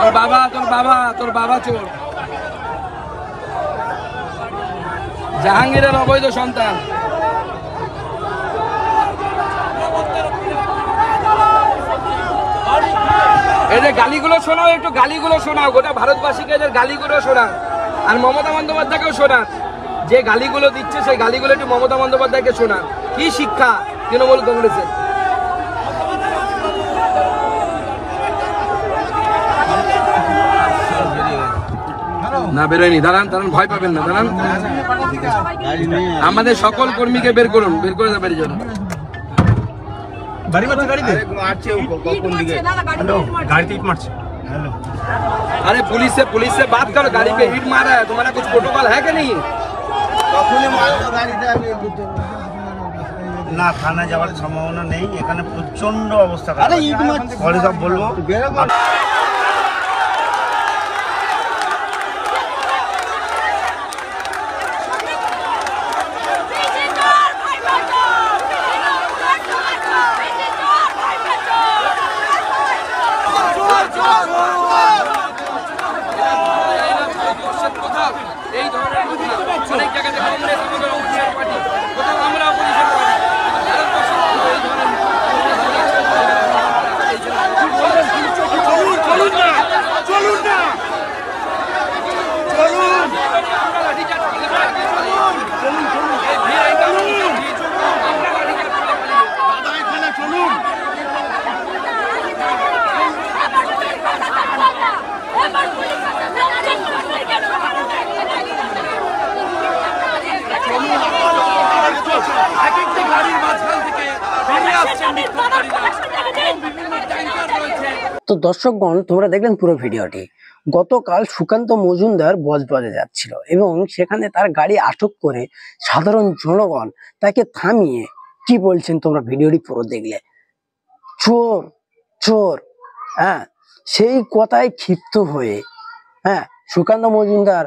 তোর বাবা চোর, জাহাঙ্গীরের অবৈধ সন্তান। এই যে গালিগুলো শোনাও, একটু গালিগুলো শোনাও, গোটা ভারতবাসীকে এদের গালিগুলো শোনাও, আর মমতা বন্দ্যোপাধ্যায়কেও শোনান। যে গালিগুলো দিচ্ছে সেই গালিগুলো একটু মমতা বন্দ্যোপাধ্যায়কে শোনান। কি শিক্ষা তৃণমূল কংগ্রেসের? না বেরোয়নি, দাঁড়ান, ভয় পাবেন না, দাঁড়ান। আমাদের সকল কর্মীকে বের করুন, বের করে দেবেন জন্য। अरे पुलिस से बात करो, गाड़ी पे हिट मारा है, तुम्हारा कुछ प्रोटोकॉल है कि नहीं? না, থানায় যাওয়ার সম্ভাবনা নেই, এখানে প্রচন্ড অবস্থা। আরে ইট মারছে, সব বলবো। এই ধরনের অনেক জায়গাতে কংগ্রেস আমাদের অপোজিশন পার্টি, কোথাও আমরা অপোজিশন পার্টি। চলুন না তো দর্শকগণ, তোমরা দেখলেন পুরো ভিডিওটি। গতকাল সুকান্ত মজুমদার বজবজে যাচ্ছিল এবং সেখানে তার গাড়ি আটক করে সাধারণ জনগণ তাকে থামিয়ে কি বলছেন তোমরা ভিডিওটি পুরো দেখলে। চোর চোর, হ্যাঁ, সেই কথায় ক্ষিপ্ত হয়ে সুকান্ত মজুমদার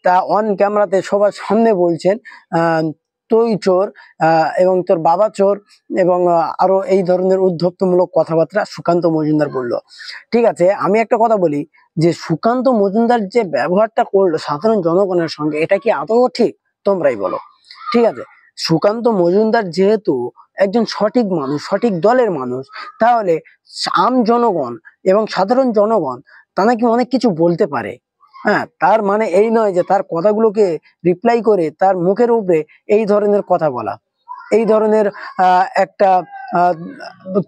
তা অন ক্যামেরাতে সবার সামনে বলছেন তুই চোর এবং তোর বাবা চোর এবং আরো এই ধরনের উদ্ধত্তমূলক কথাবার্তা সুকান্ত মজুমদার বলল। ঠিক আছে, আমি একটা কথা বলি যে সুকান্ত মজুমদার যে ব্যবহারটা করলো সাধারণ জনগণের সঙ্গে, এটা কি আদৌ ঠিক? তোমরাই বলো। ঠিক আছে, সুকান্ত মজুমদার যেহেতু একজন সঠিক মানুষ, সঠিক দলের মানুষ, তাহলে আম জনগণ এবং সাধারণ জনগণ তা নাকি অনেক কিছু বলতে পারে। হ্যাঁ, তার মানে এই নয় যে তার কথাগুলোকে রিপ্লাই করে তার মুখের উপরে এই ধরনের কথা বলা, এই ধরনের একটা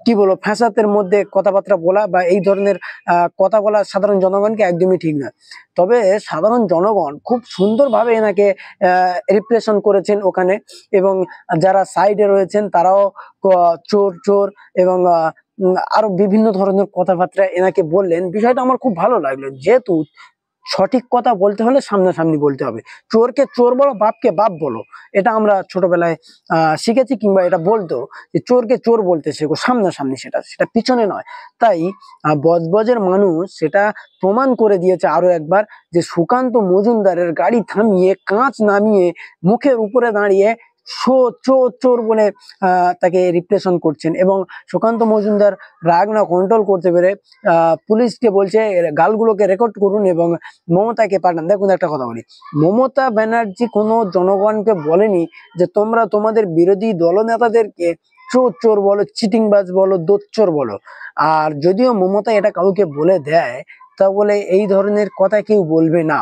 কি বলবো ফ্যাসাতের মধ্যে কথাবার্তা বলা বা এই ধরনের কথা বলা সাধারণ জনগণকে একদমই ঠিক নয়। তবে সাধারণ জনগণ খুব সুন্দরভাবে এনাকে রিপ্রেজেন্ট করেছেন ওখানে, এবং যারা সাইডে রয়েছেন তারাও চোর চোর এবং আরো বিভিন্ন ধরনের কথাবার্তা এনাকে বললেন। বিষয়টা আমার খুব ভালো লাগলো, যেহেতু সঠিক কথা বলতে হলে সামনাসামনি বলতে হবে। চোরকে চোর বলো, বাপকে বাপ বলো, এটা আমরা ছোটবেলায় শিখেছি, কিংবা এটা বলতো যে চোরকে চোর বলতে শেখো সামনাসামনি, সেটা পিছনে নয়। তাই বজবজের মানুষ সেটা প্রমাণ করে দিয়েছে আরো একবার যে সুকান্ত মজুমদারের গাড়ি থামিয়ে কাঁচ নামিয়ে মুখের উপরে দাঁড়িয়ে চোর চোর বলে তাকে রিপ্রেজেন্ট করছেন। এবং সুকান্ত মজুমদার রাগ না কন্ট্রোল করতে পেরে পুলিশকে বলছে গালগুলোকে রেকর্ড করুন এবং মমতাকে পাঠান। দেখুন, একটা কথা বলি, মমতা ব্যানার্জি কোনো জনগণকে বলেনি যে তোমরা তোমাদের বিরোধী দলনেতাদেরকে চোর চোর বলো, চিটিংবাজ বলো, দোচ্চোর বলো। আর যদিও মমতা এটা কাউকে বলে দেয়, তা বলে এই ধরনের কথা কেউ বলবে না,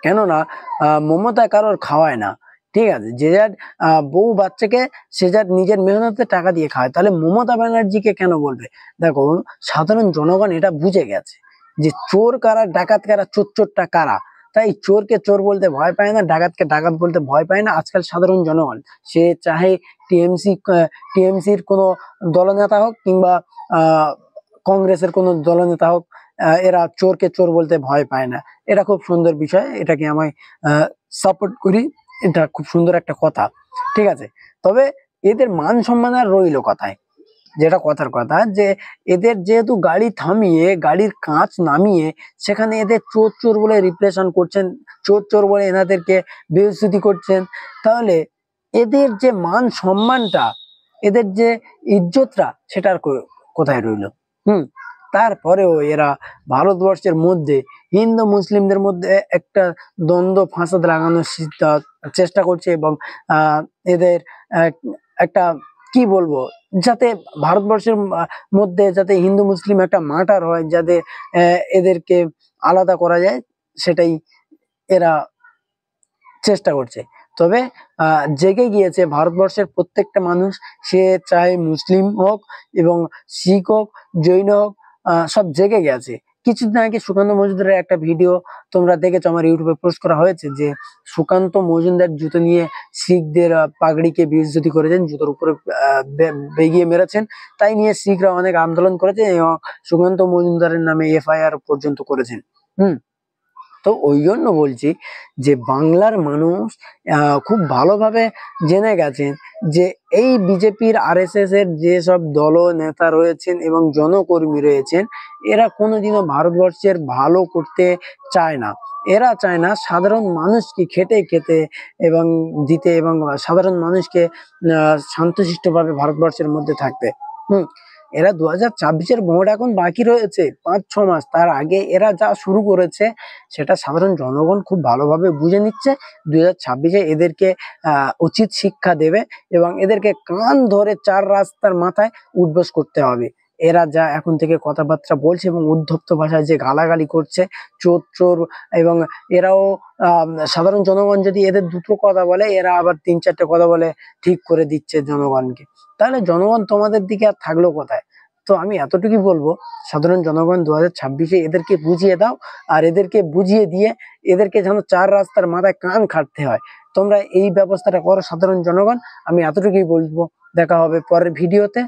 কেননা মমতা কারোর খাওয়ায় না। ঠিক আছে, যে যার বউ বাচ্চাকে সে যার নিজের মেহনতে টাকা দিয়ে খায়, তাহলে মমতা ব্যানার্জিকে কেন বলবে? দেখো, সাধারণ জনগণ এটা বুঝে গেছে যে চোর কারা, ডাকাত কারা, চোরটা কারা। তাই চোরকে চোর বলতে ভয় পায় না, ডাকাতকে ডাকাত বলতে ভয় পায় না আজকাল সাধারণ জনগণ। সে চাহে টিএমসির কোনো দলনেতা হোক কিংবা কংগ্রেসের কোনো দলনেতা হোক, এরা চোরকে চোর বলতে ভয় পায় না। এটা খুব সুন্দর বিষয়, এটাকে আমি সাপোর্ট করি, এটা খুব সুন্দর একটা কথা। ঠিক আছে, তবে এদের মান সম্মান আর রইল কথায়, যেটা কথার কথা যে এদের যেহেতু গাড়ি থামিয়ে গাড়ির কাঁচ নামিয়ে সেখানে এদের চোর চোর বলে রিপ্রেজেন্ট করছেন, চোর চোর বলে এনাদেরকে বেইজ্জতি করছেন, তাহলে এদের যে মান সম্মানটা, এদের যে ইজ্জতটা, সেটার কোথায় রইল? তারপরেও এরা ভারতবর্ষের মধ্যে হিন্দু মুসলিমদের মধ্যে একটা দ্বন্দ্ব ফাসাদ লাগানোর চেষ্টা করছে এবং এদের একটা কি বলবো, যাতে ভারতবর্ষের মধ্যে যাতে হিন্দু মুসলিম একটা মার্টার হয়, যাতে এদেরকে আলাদা করা যায়, সেটাই এরা চেষ্টা করছে। তবে জেগে গিয়েছে ভারতবর্ষের প্রত্যেকটা মানুষ, সে চাই মুসলিম হোক এবং শিখ হোক, জৈন হোক, সব জেগে গেছে। কিছুদিন আগে সুকান্ত মজুমদারের একটা ভিডিও তোমরা দেখেছো, আমার ইউটিউবে পোস্ট করা হয়েছে, যে সুকান্ত মজুমদার জুতো নিয়ে শিখদের পাগড়িকে বেইজ্জতি করেছেন, জুতোর উপরে বেগিয়ে মেরেছেন, তাই নিয়ে শিখরা অনেক আন্দোলন করেছে এবং সুকান্ত মজুমদারের নামে FIR পর্যন্ত করেছেন। তো ওই জন্য বলছি যে বাংলার মানুষ খুব ভালোভাবে জেনে গেছেন যে এই বিজেপির RSS এর যেসব দল নেতা রয়েছেন এবং জনকর্মী রয়েছেন, এরা কোনোদিনও ভারতবর্ষের ভালো করতে চায় না। এরা চায় না সাধারণ মানুষকে খেটে খেতে এবং দিতে এবং সাধারণ মানুষকে শান্তশিষ্টভাবে ভারতবর্ষের মধ্যে থাকতে। এরা 2024-এর ভোট এখন বাকি রয়েছে 5-6 মাস, তার আগে এরা যা শুরু করেছে সেটা সাধারণ জনগণ খুব ভালোভাবে বুঝে নিচ্ছে। 2026-এ এদেরকে উচিত শিক্ষা দেবে এবং এদেরকে কান ধরে 4 রাস্তার মাথায় উঠবোস করতে হবে। এরা যা এখন থেকে কথাবার্তা বলছে এবং উদ্ধপ্ত ভাষায় যে গালাগালি করছে, চোর চোর, এবং এরাও সাধারণ জনগণ যদি এদের দুটো কথা বলে, এরা আবার 3-4টে কথা বলে ঠিক করে দিচ্ছে জনগণকে। তাহলে জনগণ তোমাদের দিকে আর থাকলো কোথায়? তো আমি এতটুকুই বলবো, সাধারণ জনগণ 2026-এ এদেরকে বুঝিয়ে দাও, আর এদেরকে বুঝিয়ে দিয়ে এদেরকে যেন 4 রাস্তার মাথায় কান খাটতে হয়। তোমরা এই ব্যবস্থাটা করো সাধারণ জনগণ। আমি এতটুকুই বলবো, দেখা হবে পরের ভিডিওতে।